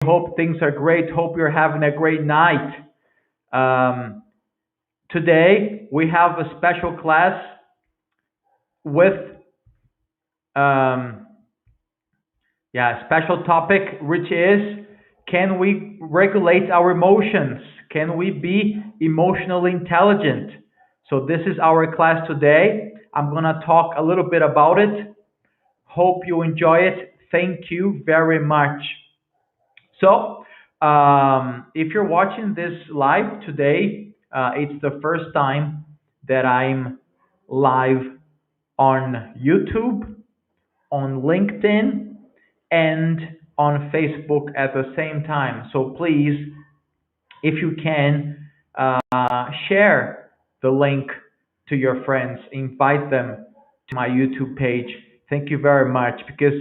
Hope things are great. Hope you're having a great night. Um, Today we have a special class with um, special topic, which is, can we regulate our emotions? Can we be emotionally intelligent? So this is our class today. I'm gonna talk a little bit about it. Hope you enjoy it. Thank you very much. So, if you're watching this live today, it's the first time that I'm live on YouTube, on LinkedIn, and on Facebook at the same time. So please, if you can, share the link to your friends, invite them to my YouTube page. Thank you very much because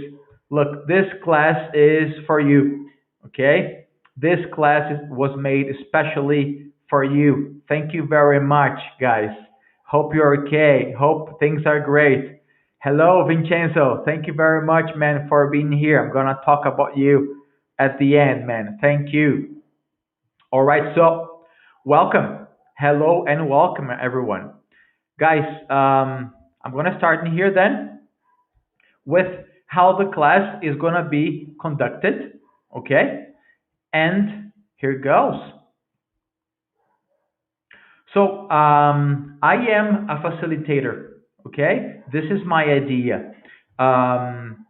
look, this class is for you. Okay? This class was made especially for you. Thank you very much, guys. Hope you're okay. Hope things are great. Hello, Vincenzo. Thank you very much, man, for being here. I'm gonna talk about you at the end, man. Thank you. All right, so welcome. Hello and welcome, everyone. Guys, I'm going to start in here then with how the class is going to be conducted. Okay, and here it goes. So, I am a facilitator. Okay, this is my idea. Um,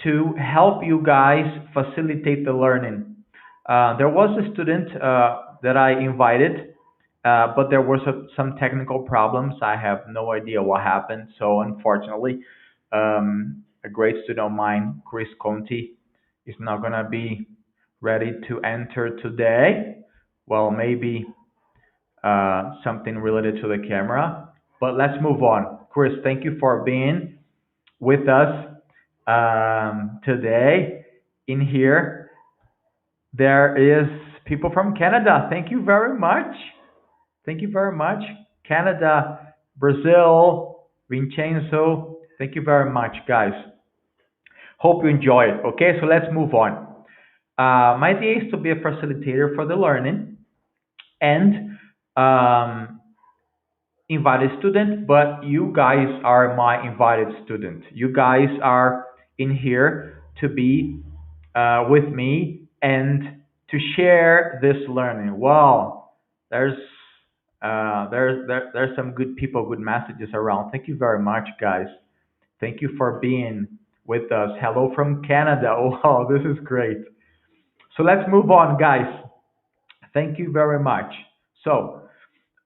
to help you guys facilitate the learning. There was a student that I invited, but there were some technical problems. I have no idea what happened. So unfortunately, a great student of mine, Chris Conti, is not gonna be ready to enter today. Well, maybe something related to the camera. But let's move on. Chris, thank you for being with us today in here. There is people from Canada. Thank you very much. Thank you very much. Canada, Brazil, Vincenzo. Thank you very much, guys. Hope you enjoy it. Okay, so let's move on. My idea is to be a facilitator for the learning and invited student, but you guys are my invited student. You guys are in here to be with me and to share this learning. Wow, there's there's some good people, good messages around. Thank you very much, guys. Thank you for being with us. Hello from Canada. Wow, this is great. So let's move on, guys. Thank you very much. So,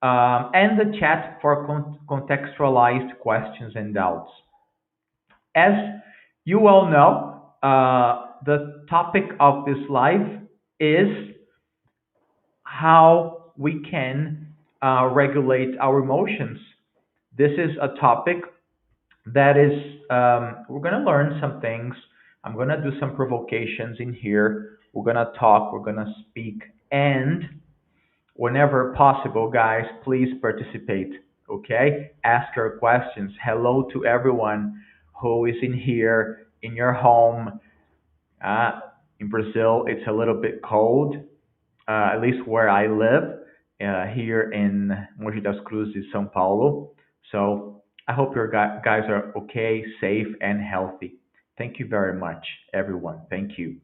and the chat for contextualized questions and doubts. As you all know, the topic of this live is how we can regulate our emotions. This is a topic that is, we're going to learn some things. I'm going to do some provocations in here. We're going to talk, we're going to speak, and whenever possible, guys, please participate. Okay? Ask your questions. Hello to everyone who is in here in your home. Uh, in Brazil, it's a little bit cold, at least where I live, here in Mogi das Cruzes, São Paulo. So I hope your guys are okay, safe, and healthy. Thank you very much, everyone. Thank you.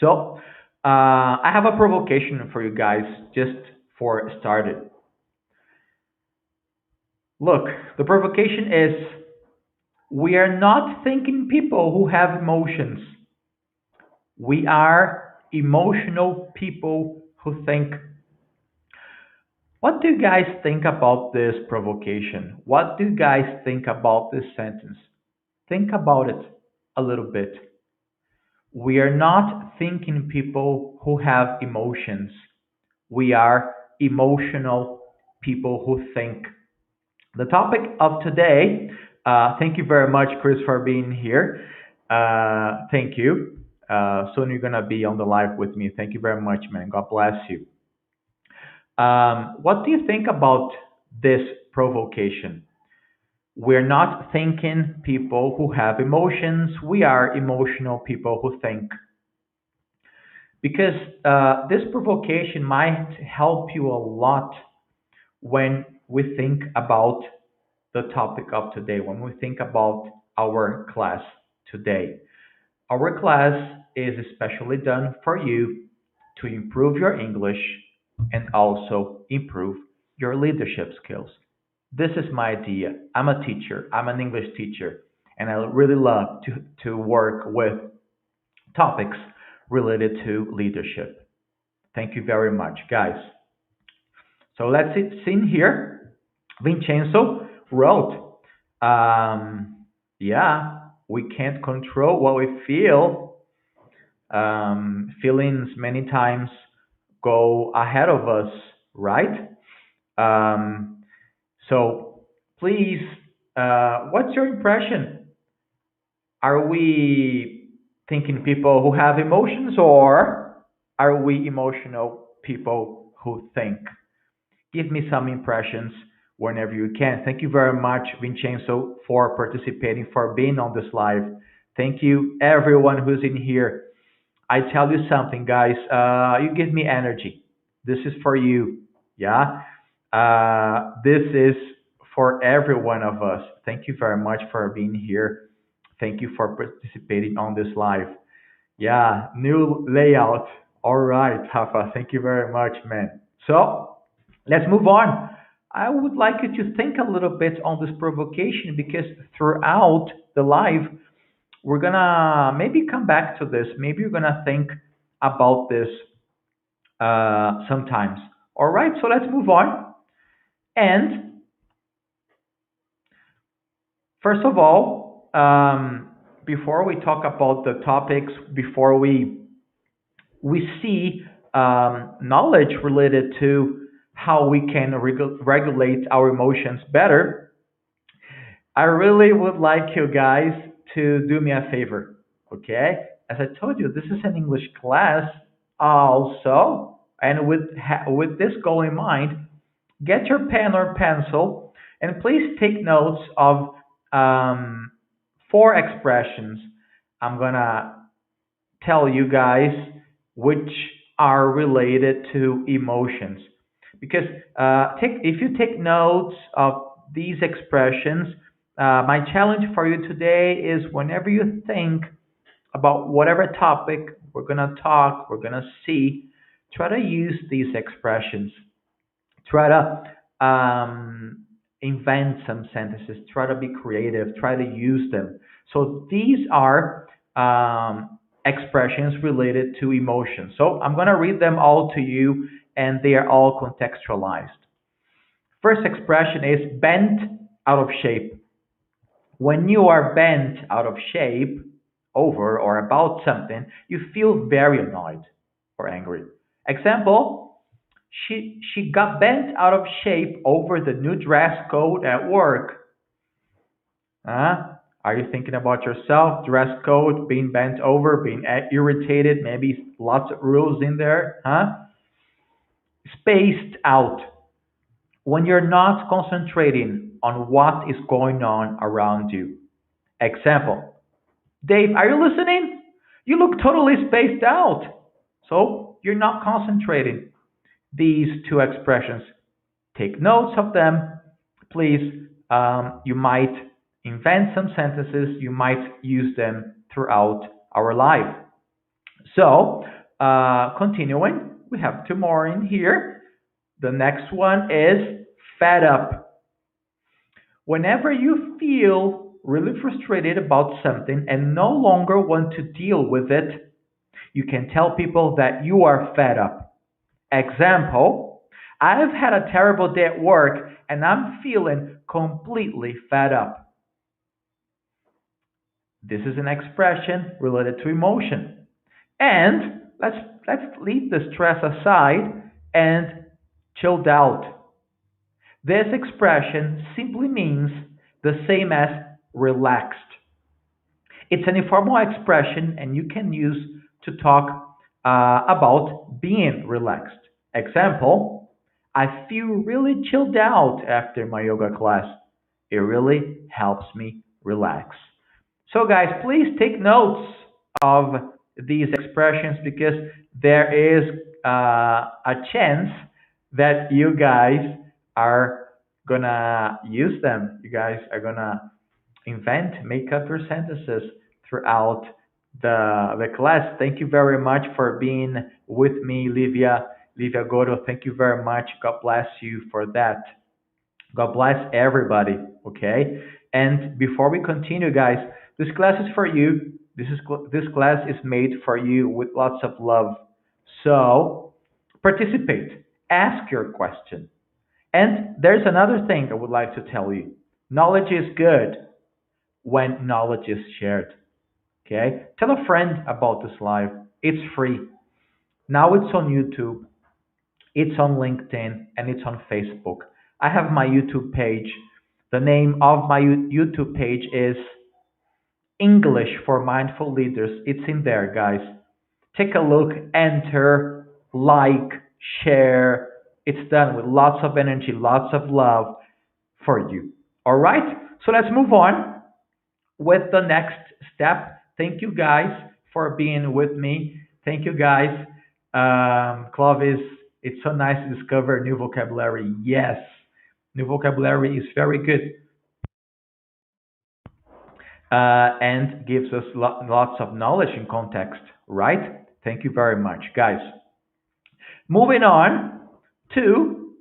So I have a provocation for you guys just for started. Look, the provocation is, we are not thinking people who have emotions. We are emotional people who think. What do you guys think about this provocation? What do you guys think about this sentence? Think about it a little bit. We are not thinking people who have emotions. We are emotional people who think. The topic of today, thank you very much, Chris, for being here. Thank you. Soon you're going to be on the live with me. Thank you very much, man. God bless you. What do you think about this provocation? We're not thinking people who have emotions. We are emotional people who think. because this provocation might help you a lot when we think about the topic of today, when we think about our class today. Our class is especially done for you to improve your English and also improve your leadership skills. This is my idea. I'm a teacher, I'm an English teacher, and I really love to work with topics related to leadership. Thank you very much, guys. So let's see in here. Vincenzo wrote, yeah, we can't control what we feel. Feelings many times go ahead of us, right? Um, so please, what's your impression? Are we thinking people who have emotions, or are we emotional people who think? Give me some impressions whenever you can. Thank you very much, Vincenzo, for participating, for being on this live. Thank you, everyone who's in here. I tell you something, guys. You give me energy. This is for you. Yeah. This is for every one of us. Thank you very much for being here. Thank you for participating on this live. Yeah, new layout. All right, Rafa. Thank you very much, man. So let's move on. I would like you to think a little bit on this provocation because throughout the live, we're gonna maybe come back to this. Maybe you're gonna think about this sometimes. All right, so let's move on. And first of all, before we talk about the topics, before we see knowledge related to how we can regulate our emotions better, I really would like you guys to do me a favor, okay? As I told you, this is an English class also, and with this goal in mind, get your pen or pencil and please take notes of um, four expressions. I'm gonna tell you guys which are related to emotions. Because if you take notes of these expressions, my challenge for you today is whenever you think about whatever topic we're going to talk, we're going to see, try to use these expressions. Try to invent some sentences, try to be creative, try to use them. So these are expressions related to emotions. So I'm going to read them all to you, and they are all contextualized. First expression is bent out of shape. When you are bent out of shape over or about something, you feel very annoyed or angry. Example, she got bent out of shape over the new dress code at work. Huh? Are you thinking about yourself? Dress code, being bent over, being irritated, maybe lots of rules in there, huh? Spaced out. When you're not concentrating on what is going on around you. Example, Dave, are you listening? You look totally spaced out. So you're not concentrating. These two expressions, take notes of them. Please, you might invent some sentences, you might use them throughout our life. So, continuing, we have two more in here. The next one is fed up. Whenever you feel really frustrated about something and no longer want to deal with it, you can tell people that you are fed up. Example, I've had a terrible day at work and I'm feeling completely fed up. This is an expression related to emotion. And let's leave the stress aside and chilled out. This expression simply means the same as relaxed. It's an informal expression and you can use to talk about being relaxed. Example, I feel really chilled out after my yoga class. It really helps me relax. So, guys, please take notes of these expressions because there is a chance that you guys are gonna use them. You guys are gonna make up your sentences throughout the class. Thank you very much for being with me, Livia Godo. Thank you very much. God bless you for that. God bless everybody. Okay. And before we continue, guys, this class is for you. This class is made for you with lots of love. So participate. Ask your question. And there's another thing I would like to tell you. Knowledge is good when knowledge is shared. Okay? Tell a friend about this live. It's free. Now it's on YouTube, it's on LinkedIn, and it's on Facebook. I have my YouTube page. The name of my YouTube page is English for Mindful Leaders. It's in there, guys. Take a look, enter, like, share. It's done with lots of energy, lots of love for you. All right? So let's move on with the next step. Thank you guys for being with me. Thank you guys. Clovis, it's so nice to discover new vocabulary. Yes, new vocabulary is very good and gives us lots of knowledge and context, right? Thank you very much, guys. Moving on to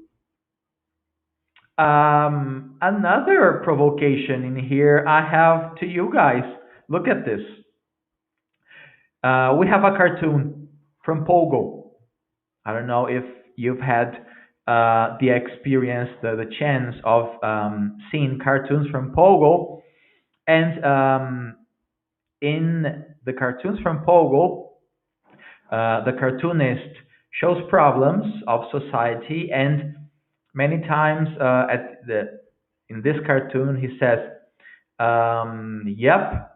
another provocation in here I have to you guys. Look at this. We have a cartoon from Pogo. I don't know if you've had the experience, the chance of seeing cartoons from Pogo. And in the cartoons from Pogo, the cartoonist shows problems of society, and many times in this cartoon he says, "Yep,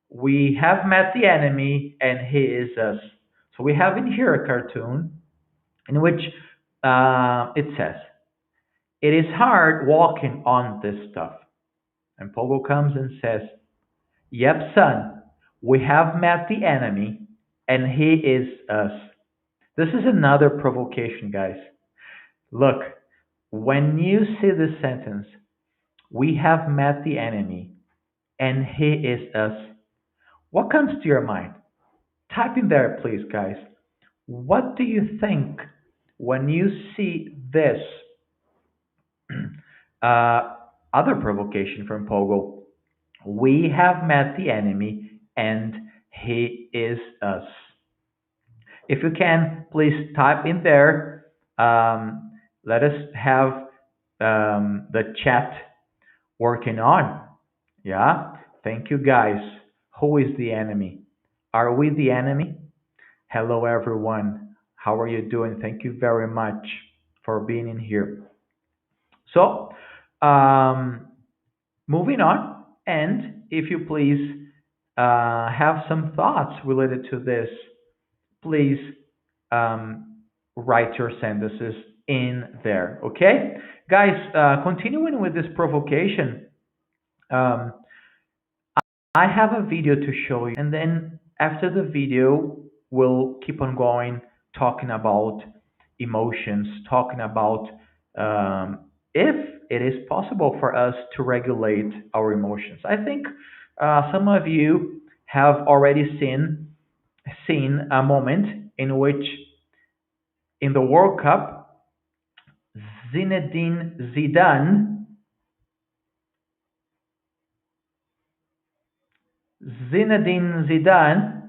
we have met the enemy, and he is us." So we have in here a cartoon in which it says, "It is hard walking on this stuff." And Pogo comes and says, "Yep, son, we have met the enemy, and he is us." This is another provocation, guys. Look, when you see this sentence, "We have met the enemy, and he is us," what comes to your mind? Type in there, please, guys. What do you think when you see this uh, other provocation from Pogo? We have met the enemy, and he is us. If you can, please type in there. Let us have the chat working on. Yeah. Thank you, guys. Who is the enemy? Are we the enemy? Hello, everyone. How are you doing? Thank you very much for being in here. So, um, moving on, and if you please have some thoughts related to this, please um, write your sentences in there. Okay, guys. Continuing with this provocation, um, I have a video to show you, and then after the video, we'll keep on going talking about emotions, talking about if it is possible for us to regulate our emotions. I think some of you have already seen a moment in which in the World Cup, Zinedine Zidane Zinedine Zidane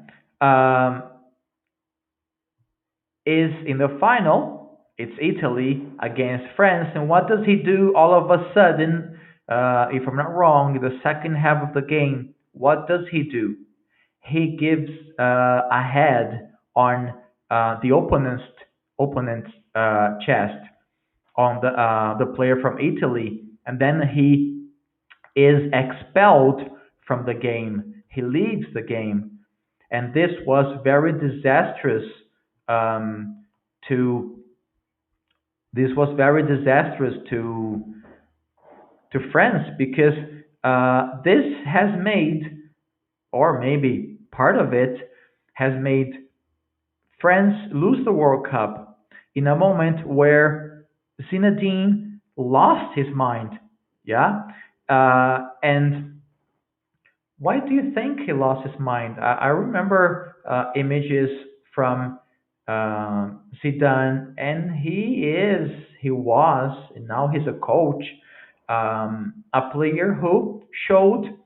is in the final. It's Italy against France. And what does he do all of a sudden? If I'm not wrong, in the second half of the game, what does he do? He gives a head on the opponent's chest on the player from Italy, and then he is expelled from the game. He leaves the game, and this was very disastrous um, to this was very disastrous to France because this has made, or maybe part of it, has made France lose the World Cup in a moment where Zinedine lost his mind. Yeah. And why do you think he lost his mind? I remember images from Zidane, and he was, and now he's a coach, a player who showed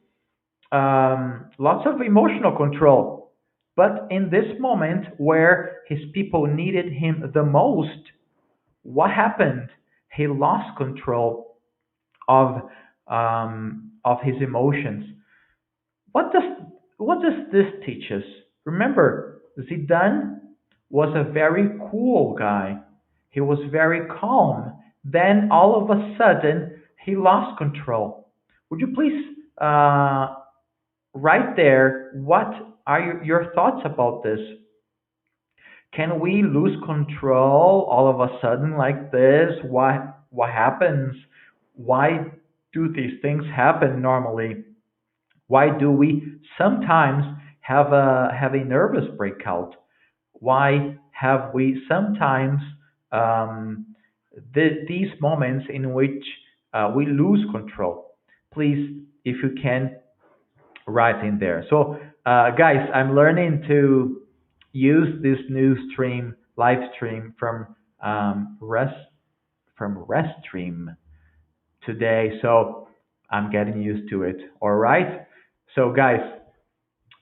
lots of emotional control. But in this moment where his people needed him the most, what happened? He lost control of his emotions. What does what does this teach us? Remember, Zidane was a very cool guy. He was very calm. Then all of a sudden, he lost control. Would you please write there what are your thoughts about this? Can we lose control all of a sudden like this? What happens? Why do these things happen normally? Why do we sometimes have a nervous breakout? Why have we sometimes these moments in which we lose control? Please, if you can, write in there. So, guys, I'm learning to use this new stream, live stream from Restream today. So I'm getting used to it. All right. So, guys,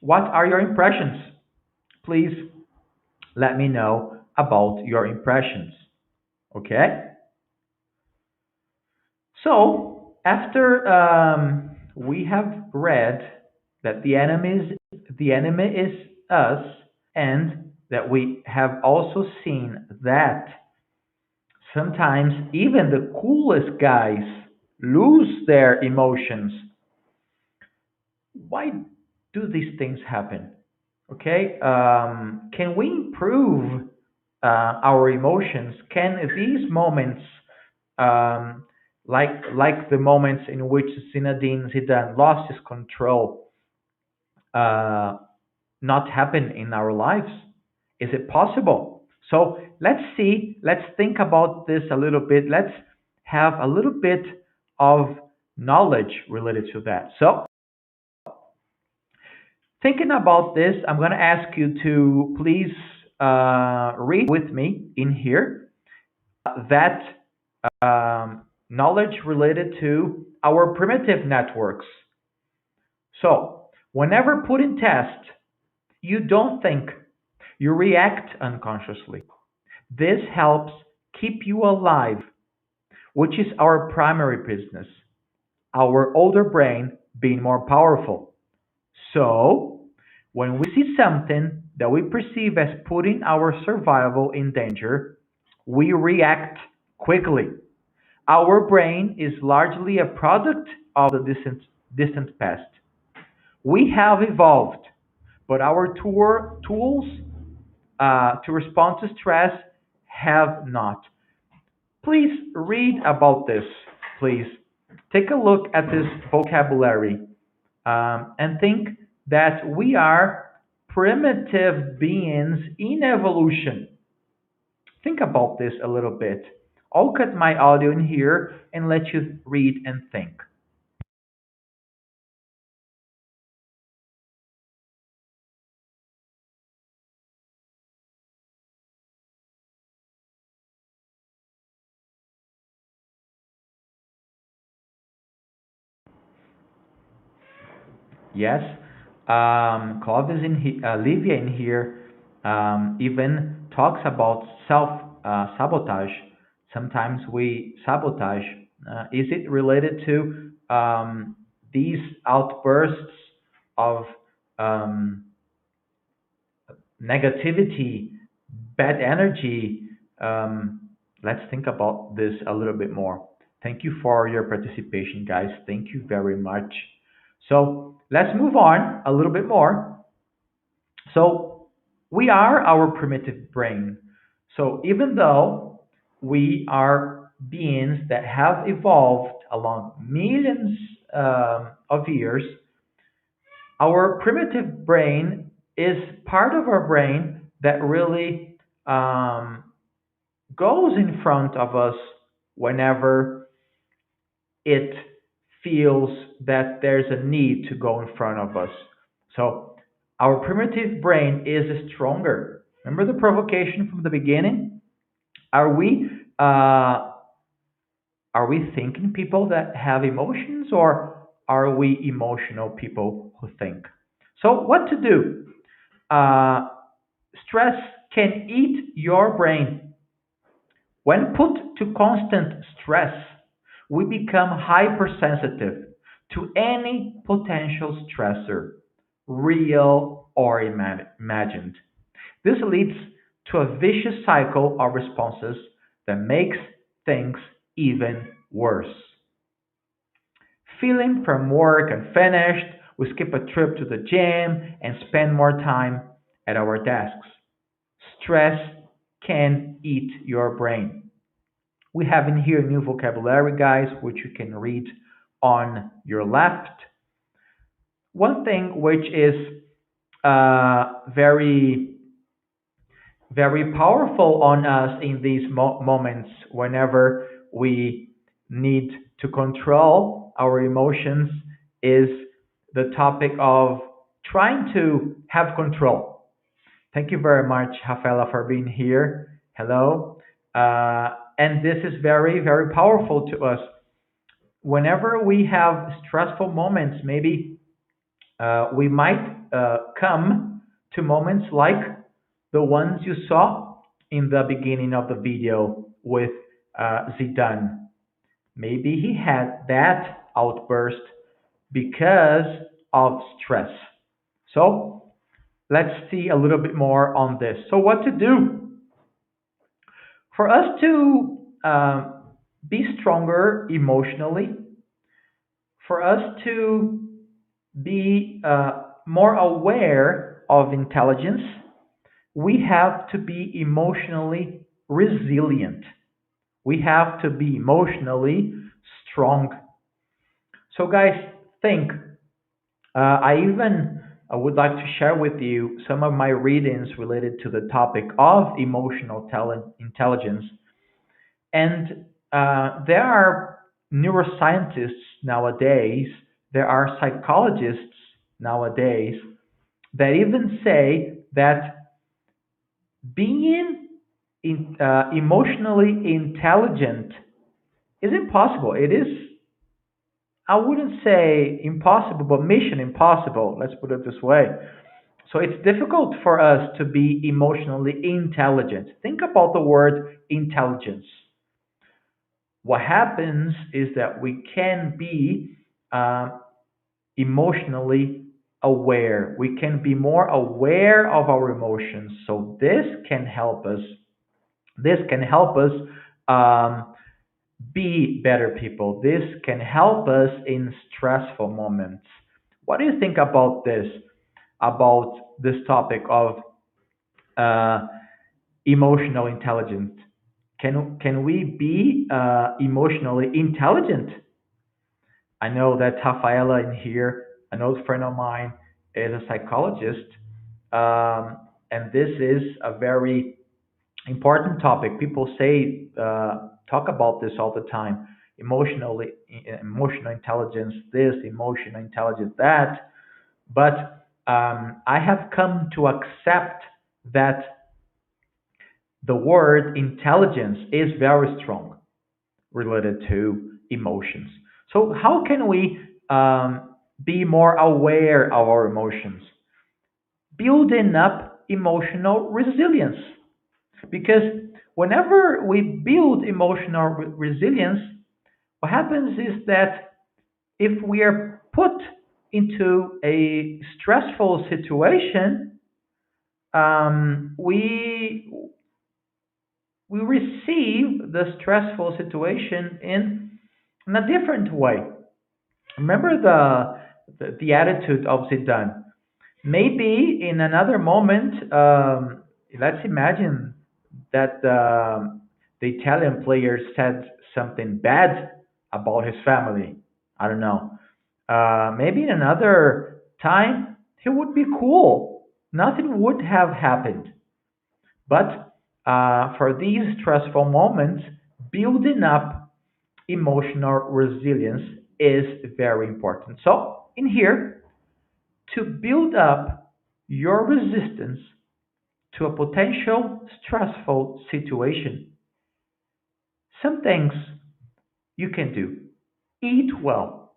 what are your impressions? Please let me know about your impressions. Okay. So, after we have read that the enemy is us, and that we have also seen that sometimes even the coolest guys lose their emotions. Why do these things happen? Okay, can we improve our emotions? Can these moments, um, like the moments in which Zinedine Zidane lost his control, uh, not happen in our lives? Is it possible? So let's see. Let's think about this a little bit. Let's have a little bit of knowledge related to that. So thinking about this, I'm going to ask you to please read with me in here that knowledge related to our primitive networks. So, whenever put in test, you don't think, you react unconsciously. This helps keep you alive, which is our primary business, our older brain being more powerful. So, when we see something that we perceive as putting our survival in danger, we react quickly. Our brain is largely a product of the distant past. We have evolved, but our tools to respond to stress have not. Please read about this. Please take a look at this vocabulary and think that we are primitive beings in evolution. Think about this a little bit. I'll cut my audio in here and let you read and think. Yes, Clovis Livia in here even talks about self sabotage. Sometimes we sabotage. Is it related to these outbursts of um, negativity, bad energy? Um, let's think about this a little bit more. Thank you for your participation, guys. Thank you very much. So let's move on a little bit more. So we are our primitive brain. So even though we are beings that have evolved along millions of years, our primitive brain is part of our brain that really um, goes in front of us whenever it feels that there's a need to go in front of us. So our primitive brain is stronger. Remember the provocation from the beginning? Are we uh, are we thinking people that have emotions, or are we emotional people who think? So what to do? Uh, Stress can eat your brain. When put to constant stress, we become hypersensitive to any potential stressor, real or imagined. This leads to a vicious cycle of responses that makes things even worse. Feeling from work unfinished, we skip a trip to the gym and spend more time at our desks. Stress can eat your brain. We have in here new vocabulary, guys, which you can read on your left. One thing which is very, very powerful on us in these moments whenever we need to control our emotions is the topic of trying to have control. Thank you very much, Rafaela, for being here. Hello. And this is very, very powerful to us. Whenever we have stressful moments, maybe we might come to moments like the ones you saw in the beginning of the video with Zidane. Maybe he had that outburst because of stress. So let's see a little bit more on this. So, what to do for us to be stronger emotionally, for us to be more aware of intelligence, we have to be emotionally resilient. We have to be emotionally strong. So, guys, think. I even would like to share with you some of my readings related to the topic of emotional talent intelligence. And there are neuroscientists nowadays, there are psychologists nowadays that even say that being emotionally intelligent is impossible. It is, I wouldn't say impossible, but mission impossible. Let's put it this way. So it's difficult for us to be emotionally intelligent. Think about the word intelligence. What happens is that we can be uh, emotionally aware. We can be more aware of our emotions. So this can help us. This can help us um, be better people. This can help us in stressful moments. What do you think about this? About this topic of uh, emotional intelligence? Can we be emotionally intelligent? I know that Rafaela in here, an old friend of mine, is a psychologist, and this is a very important topic. People say talk about this all the time. Emotional intelligence, this emotional intelligence, that. But I have come to accept that the word intelligence is very strong related to emotions. So, how can we be more aware of our emotions? Building up emotional resilience. Because whenever we build emotional resilience, what happens is that if we are put into a stressful situation, we receive the stressful situation in a different way. Remember the attitude of Zidane. Maybe in another moment, let's imagine that the Italian player said something bad about his family. I don't know. Maybe in another time he would be cool. nothing would have happened. But for these stressful moments, building up emotional resilience is very important. So, in here, to build up your resistance to a potential stressful situation, some things you can do: eat well,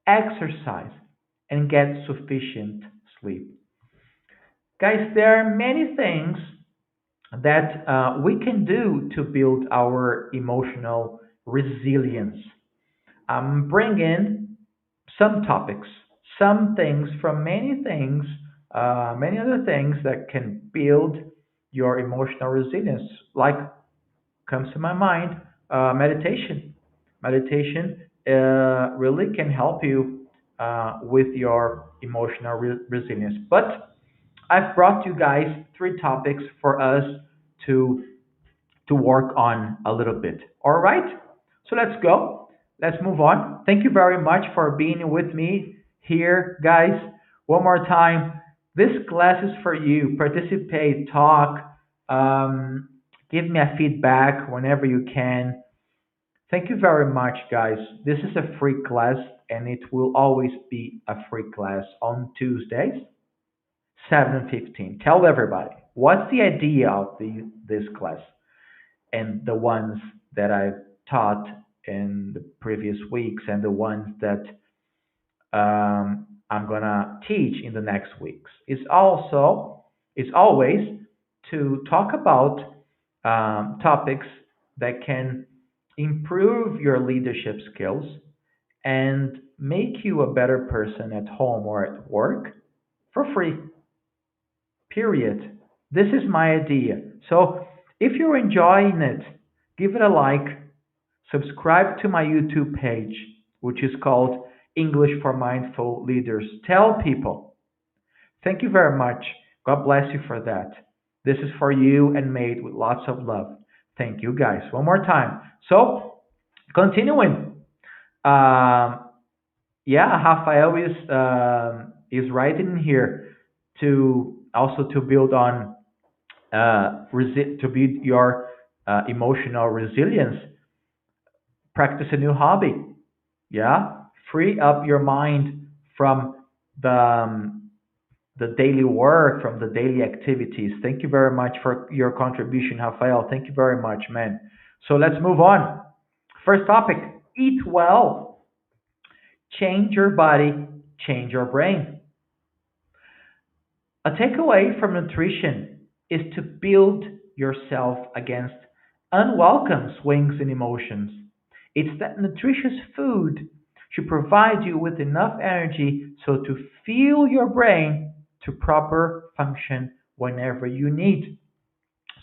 exercise, and get sufficient sleep. Guys, there are many things that we can do to build our emotional resilience. I'm bringing some topics, some things from many things, many other things that can build your emotional resilience. Like comes to my mind, meditation. Meditation really can help you with your emotional resilience. But I've brought you guys three topics for us to work on a little bit. All right? So let's go. Let's move on. Thank you very much for being with me here, guys. One more time. This class is for you. Participate, talk, um, give me a feedback whenever you can. Thank you very much, guys. This is a free class, and it will always be a free class on Tuesdays, 7:15. Tell everybody what's the idea of this class and the ones that I've taught in the previous weeks and the ones that I'm gonna teach in the next weeks. It's always to talk about topics that can improve your leadership skills and make you a better person at home or at work for free. Period. This is my idea. So if you're enjoying it, give it a like, subscribe to my YouTube page, which is called English for Mindful Leaders. Tell people. Thank you very much. God bless you for that. This is for you and made with lots of love. Thank you, guys. One more time. So, continuing. Um, yeah, Rafael is writing here to also to build on to build your emotional resilience. Practice a new hobby. Yeah, free up your mind from the daily work, from the daily activities. Thank you very much for your contribution, Rafael. Thank you very much, man. So let's move on. First topic: eat well, change your body, change your brain. A takeaway from nutrition is to build yourself against unwelcome swings in emotions. It's that nutritious food should provide you with enough energy so to fuel your brain to proper function whenever you need.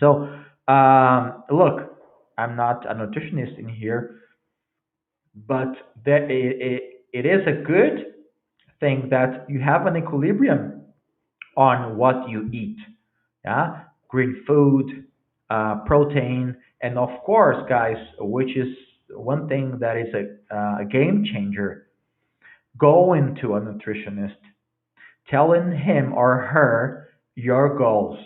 So, look, I'm not a nutritionist in here, but it is a good thing that you have an equilibrium on what you eat. Yeah, green food, protein, and of course, guys, which is one thing that is a game changer. Going to a nutritionist, telling him or her your goals.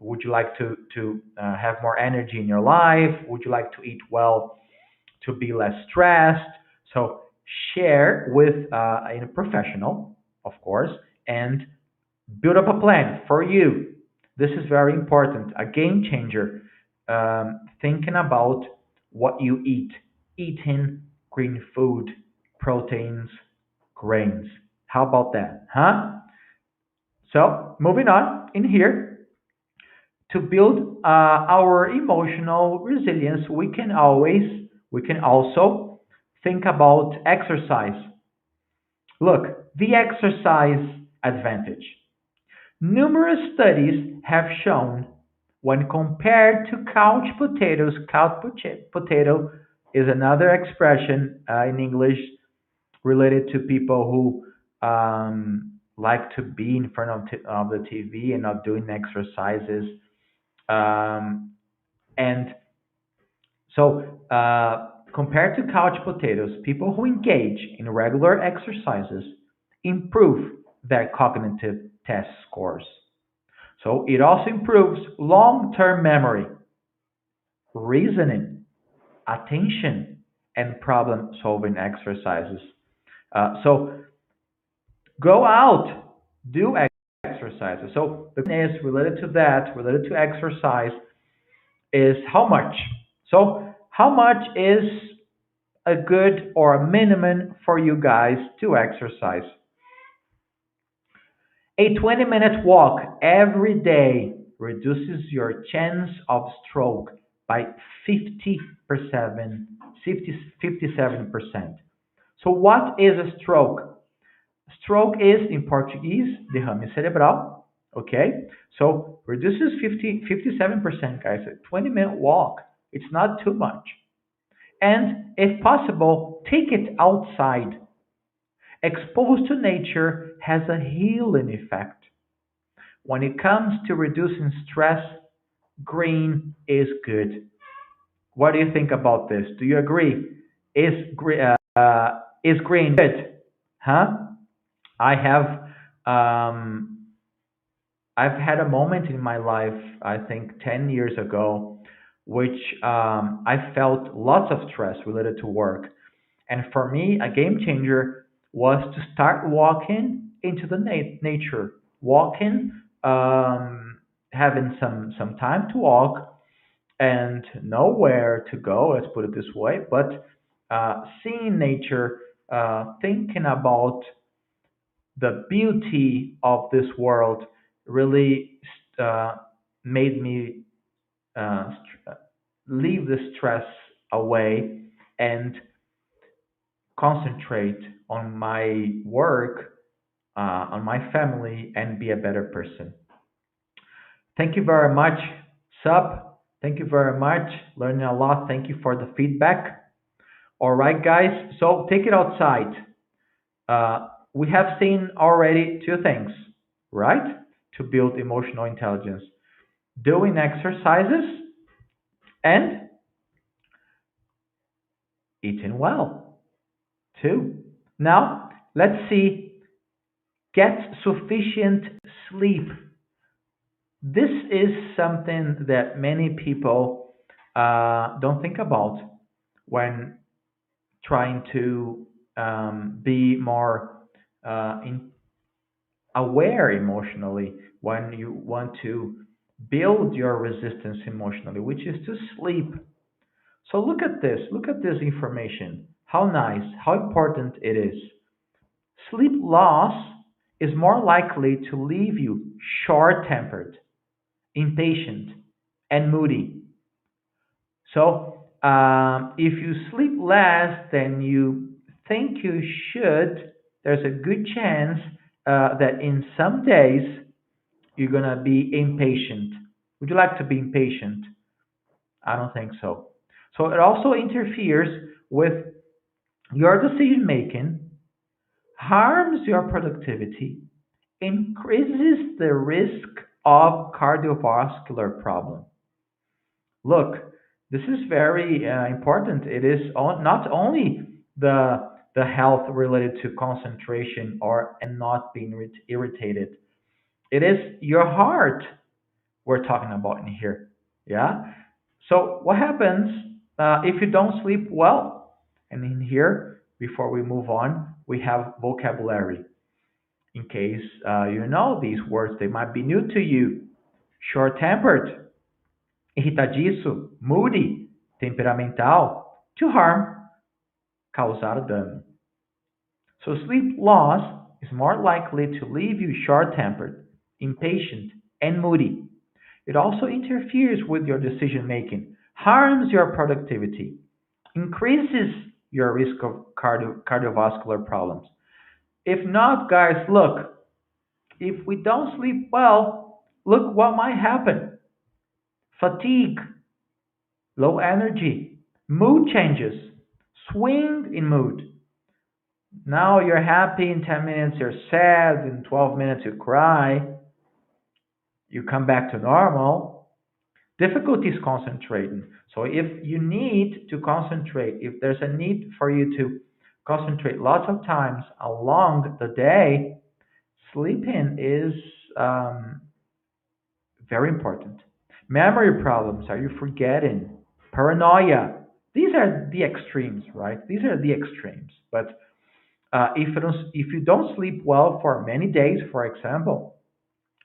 Would you like to have more energy in your life? Would you like to eat well to be less stressed? So share with a professional, of course, and build up a plan for you. This is very important. A game changer. Thinking about what you eat, eating green food, proteins, grains. How about that? Huh? So, moving on in here, to build our emotional resilience, we can also think about exercise. Look, the exercise advantage. Numerous studies have shown when compared to couch potato is another expression in English related to people who like to be in front of the TV and not doing exercises. Um, and so, compared to couch potatoes, people who engage in regular exercises improve their cognitive test scores. So it also improves long-term memory, reasoning, attention, and problem-solving exercises. So go out, do exercises. So the question is related to that, related to exercise, is how much? So how much is a good or a minimum for you guys to exercise? A 20-minute walk every day reduces your chance of stroke by 50%, 57%. So what is a stroke? Stroke is, in Portuguese, derrame cerebral. Okay? So reduces 57%, guys. A 20-minute walk. It's not too much. And if possible, take it outside. Exposed to nature has a healing effect. When it comes to reducing stress, green is good. What do you think about this? Do you agree? Is green good? Huh? I have I've had a moment in my life, I think 10 years ago, which I felt lots of stress related to work. And for me, a game changer was to start walking into the nature, walking, having some time to walk and nowhere to go, let's put it this way, but seeing nature, thinking about the beauty of this world really uh, made me leave the stress away and concentrate on my work, on my family, and be a better person. Thank you very much, Sub. Thank you very much. Learning a lot. Thank you for the feedback. All right, guys. So take it outside. We have seen already two things, right? To build emotional intelligence: doing exercises and eating well, too. Now, let's see, get sufficient sleep. This is something that many people don't think about when trying to be more in, aware emotionally, when you want to build your resistance emotionally, which is to sleep. So look at this. Look at this information. How nice, how important it is. Sleep loss is more likely to leave you short tempered, impatient, and moody. So, if you sleep less than you think you should, there's a good chance that in some days you're going to be impatient. Would you like to be impatient? I don't think so. So, it also interferes with your decision making, harms your productivity, increases the risk of cardiovascular problems. Look, this is very important. It is not only the health related to concentration or and not being irritated. It is your heart we're talking about in here. Yeah. So what happens if you don't sleep well? And in here, before we move on, we have vocabulary. In case you know these words, they might be new to you. Short-tempered, irritadiço, moody, temperamental, to harm, causar dano. So sleep loss is more likely to leave you short-tempered, impatient, and moody. It also interferes with your decision making, harms your productivity, increases your risk of cardiovascular problems. If not, guys, look, if we don't sleep well, look what might happen: fatigue, low energy, mood changes, swing in mood. Now you're happy, in 10 minutes you're sad, in 12 minutes you cry, you come back to normal. Difficulties concentrating. So if you need to concentrate, if there's a need for you to concentrate lots of times along the day, Sleeping is um, very important. Memory problems, are you forgetting? Paranoia. These are the extremes, right? These are the extremes. But if you don't sleep well for many days, for example,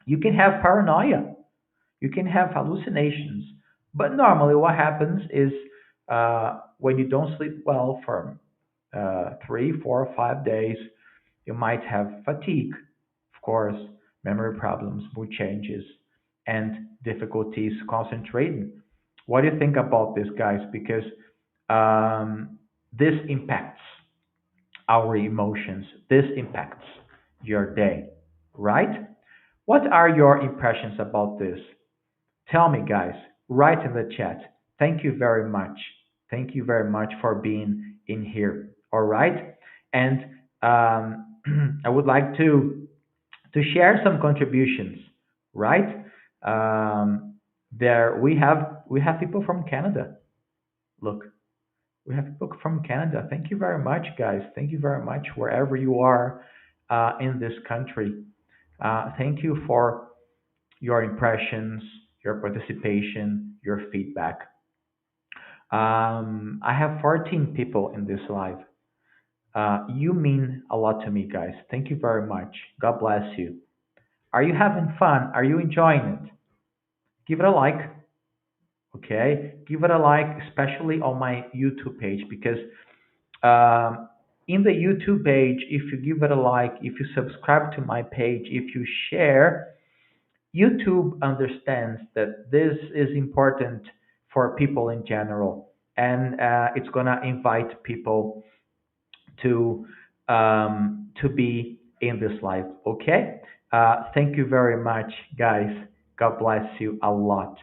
you can have paranoia. You can have hallucinations. But normally, what happens is when you don't sleep well for 3, 4, 5 days, you might have fatigue, of course, memory problems, mood changes, and difficulties concentrating. What do you think about this, guys? Because this impacts our emotions, this impacts your day, right? What are your impressions about this? Tell me, guys, write in the chat. Thank you very much. Thank you very much for being in here. All right. And I would like to share some contributions, right? Um, there we have people from Canada. Look, we have people from Canada. Thank you very much, guys. Thank you very much wherever you are in this country. Thank you for your impressions, your participation, your feedback. I have 14 people in this live. You mean a lot to me, guys. Thank you very much. God bless you. Are you having fun? Are you enjoying it? Give it a like, okay? Give it a like, especially on my YouTube page, because in the YouTube page, if you give it a like, if you subscribe to my page, if you share, YouTube understands that this is important for people in general, and it's gonna invite people to be in this live. Okay. Thank you very much, guys. God bless you a lot.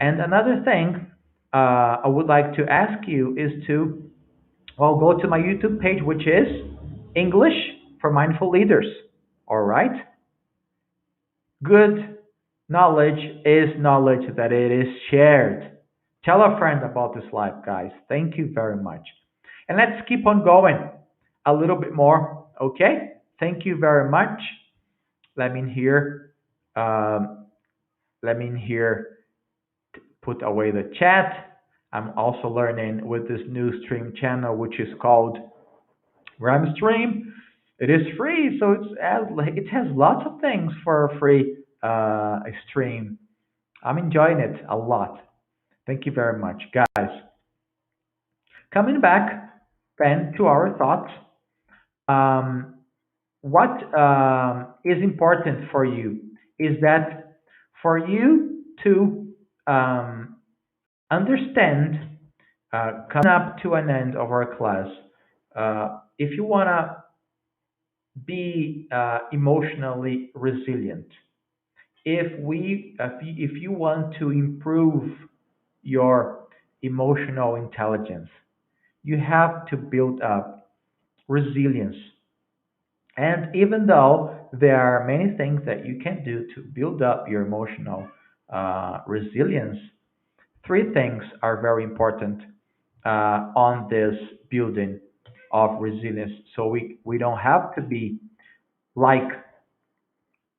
And another thing I would like to ask you is to well go to my YouTube page, which is English for Mindful Leaders. All right. Good knowledge is knowledge that it is shared. Tell a friend about this live, guys. Thank you very much. And let's keep on going a little bit more. Okay? Thank you very much. Let me here. Um, let me here put away the chat. I'm also learning with this new stream channel, which is called Rhyme Stream. It is free, so it has lots of things for a free stream. I'm enjoying it a lot. Thank you very much, guys. Coming back then to our thoughts, um, what is important for you is that for you to understand, coming up to an end of our class, if you want to be emotionally resilient, if you want to improve your emotional intelligence, you have to build up resilience. And even though there are many things that you can do to build up your emotional resilience, three things are very important on this building of resilience. So we don't have to be like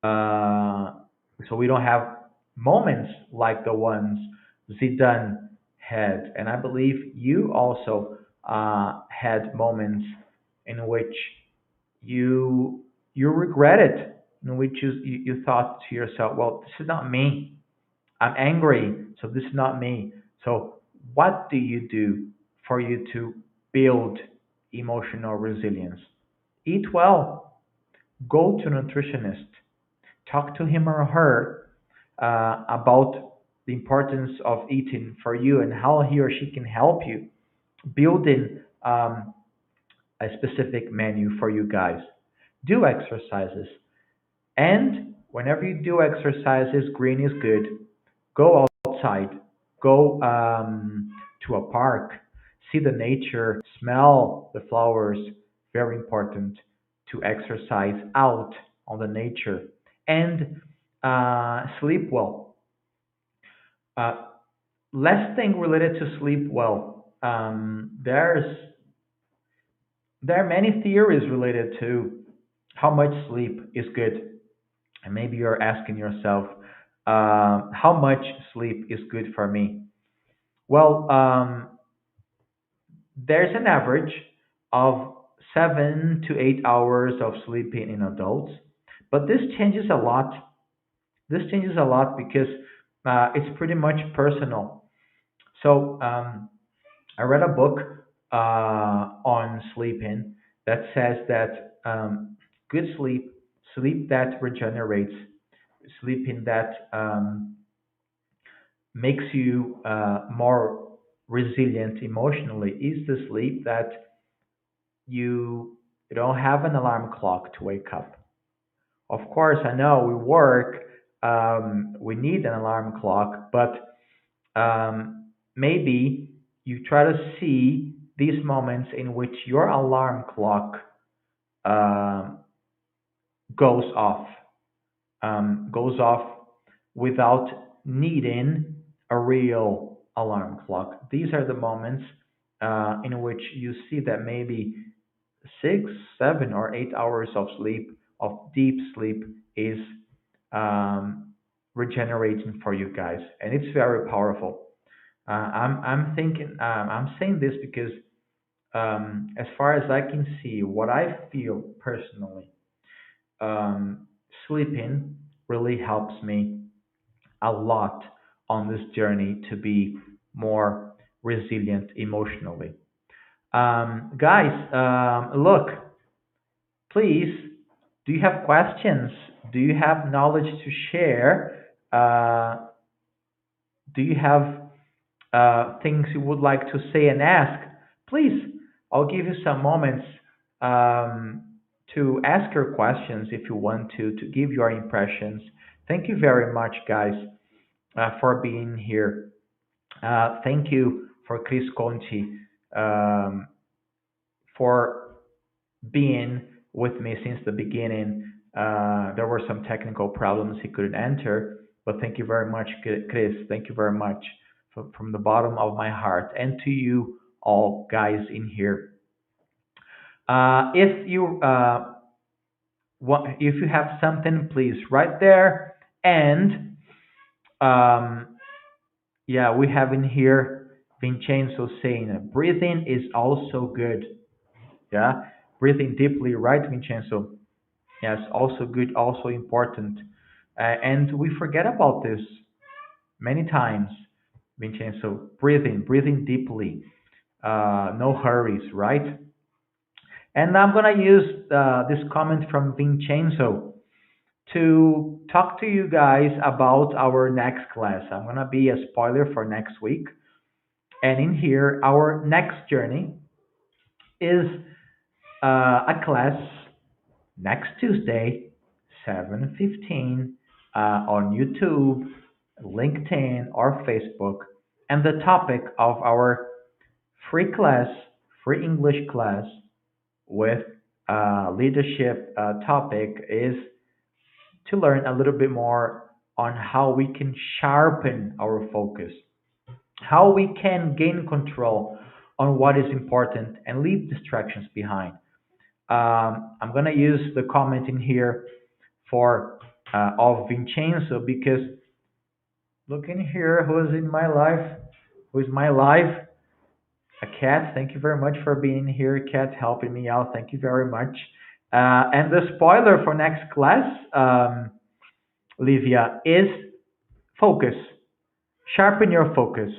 uh, so we don't have moments like the ones Zidane had, and I believe you also had moments in which you regretted, in which you thought to yourself, "Well, this is not me. I'm angry, so this is not me." So, what do you do for you to build emotional resilience? Eat well. Go to a nutritionist. Talk to him or her about the importance of eating for you and how he or she can help you building a specific menu for you guys. Do exercises. And whenever you do exercises, green is good. Go outside. Go to a park. See the nature. Smell the flowers. Very important to exercise out on the nature. And sleep well. Uh, last thing related to sleep well. There are many theories related to how much sleep is good. And maybe you're asking yourself, how much sleep is good for me? Well, there's an average of 7 to 8 hours of sleeping in adults, but this changes a lot. This changes a lot because it's pretty much personal. So I read a book on sleeping that says that good sleep, sleep that regenerates, sleeping that makes you more resilient emotionally, is the sleep that you don't have an alarm clock to wake up. Of course, I know we work, we need an alarm clock, but maybe you try to see these moments in which your alarm clock um goes off, goes off without needing a real alarm clock. These are the moments in which you see that maybe 6, 7, or 8 hours of sleep, of deep sleep, is um, regenerating for you guys, and it's very powerful. I'm thinking I'm saying this because as far as I can see, what I feel personally, um, sleeping really helps me a lot on this journey to be more resilient emotionally. Guys, look, please, do you have questions? Do you have knowledge to share? Do you have things you would like to say and ask? Please, I'll give you some moments um, to ask your questions if you want to give your impressions. Thank you very much, guys, for being here. Thank you for Chris Conti um, for being with me since the beginning. There were some technical problems; he couldn't enter, but thank you very much, Chris. Thank you very much from the bottom of my heart, and to you all guys in here. If you if you have something, please write there. And um, yeah, we have in here Vincenzo saying breathing is also good. Yeah, breathing deeply, right, Vincenzo? Yes, also good, also important. And we forget about this many times, Vincenzo. Breathing, breathing deeply, no hurries, right? And I'm going to use this comment from Vincenzo to talk to you guys about our next class. I'm going to be a spoiler for next week. And in here, our next journey is a class next Tuesday, 7:15, on YouTube, LinkedIn, or Facebook. And the topic of our free class, free English class with leadership topic is to learn a little bit more on how we can sharpen our focus, how we can gain control on what is important and leave distractions behind. I'm gonna use the comment in here for of Vincenzo because look in here who's in my life, who's my life. A cat. Thank you very much for being here, cat, helping me out. Thank you very much. And the spoiler for next class, Livia, is focus. Sharpen your focus.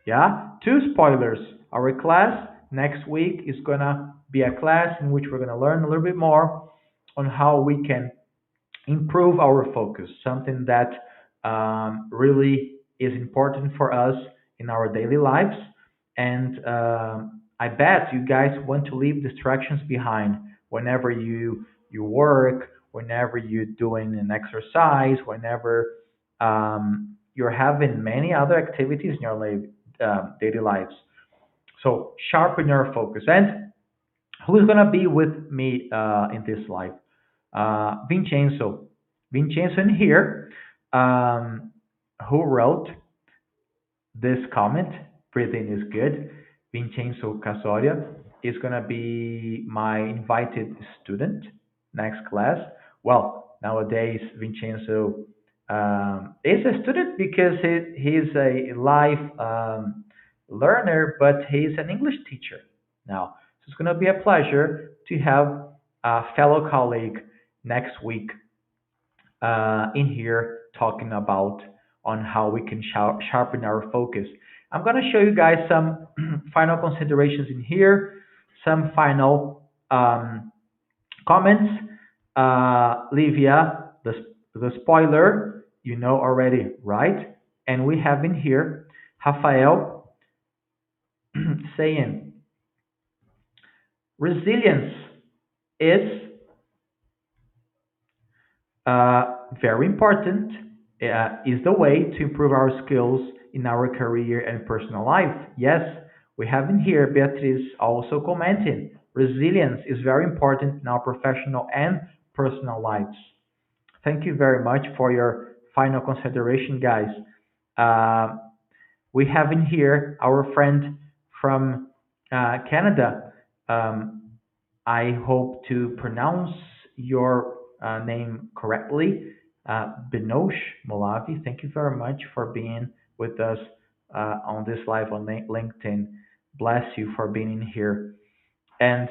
Yeah? Two spoilers. Our class next week is gonna be a class in which we're gonna learn a little bit more on how we can improve our focus, something that really is important for us in our daily lives. And I bet you guys want to leave distractions behind whenever you work, whenever you're doing an exercise, whenever you're having many other activities in your daily lives. So sharpen your focus. And who's gonna be with me in this live? Vincenzo. Vincenzo in here, um, who wrote this comment, breathing is good. Vincenzo Casoria is gonna be my invited student next class. Well, nowadays Vincenzo is a student because he's a life learner, but he's an English teacher now. So it's going to be a pleasure to have a fellow colleague next week in here talking about on how we can sharpen our focus. I'm going to show you guys some final considerations in here, some final comments. Livia, the spoiler, you know already, right? And we have in here Rafael saying resilience is very important, is the way to improve our skills in our career and personal life. Yes, we have in here Beatriz also commenting resilience is very important in our professional and personal lives. Thank you very much for your final consideration, guys. Uh, we have in here our friend from Canada. Um, I hope to pronounce your name correctly. Binosh Molavi, thank you very much for being with us on this live on LinkedIn. Bless you for being in here. And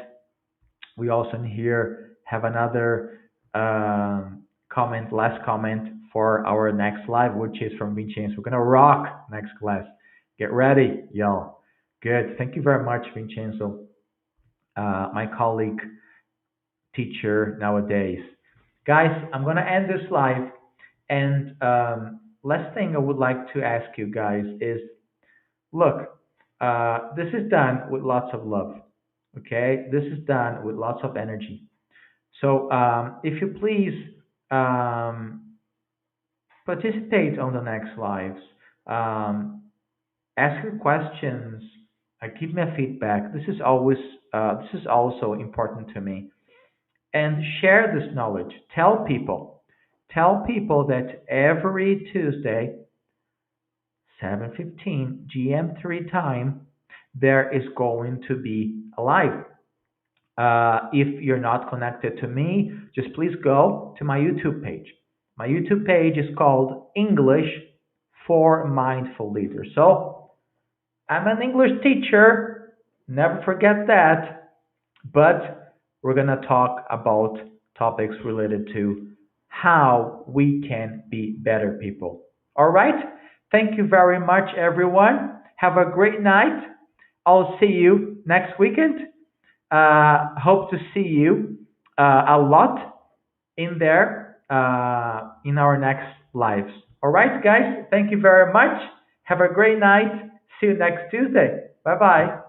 we also in here have another comment, last comment for our next live, which is from Vincenzo. We're going to rock next class. Get ready, y'all. Good. Thank you very much, Vincenzo, my colleague, teacher nowadays. Guys, I'm going to end this live. And last thing I would like to ask you guys is look, this is done with lots of love. Okay? This is done with lots of energy. So if you please um, participate on the next lives, um, ask your questions, give me a feedback. This is also important to me. And share this knowledge. Tell people that every Tuesday, 7:15 GM3 time, there is going to be a live. If you're not connected to me, just please go to my YouTube page. My YouTube page is called English for Mindful Leaders. So I'm an English teacher, never forget that, but we're going to talk about topics related to how we can be better people. All right? Thank you very much, everyone. Have a great night. I'll see you next weekend. Hope to see you a lot in there in our next lives. All right, guys. Thank you very much. Have a great night. See you next Tuesday. Bye bye.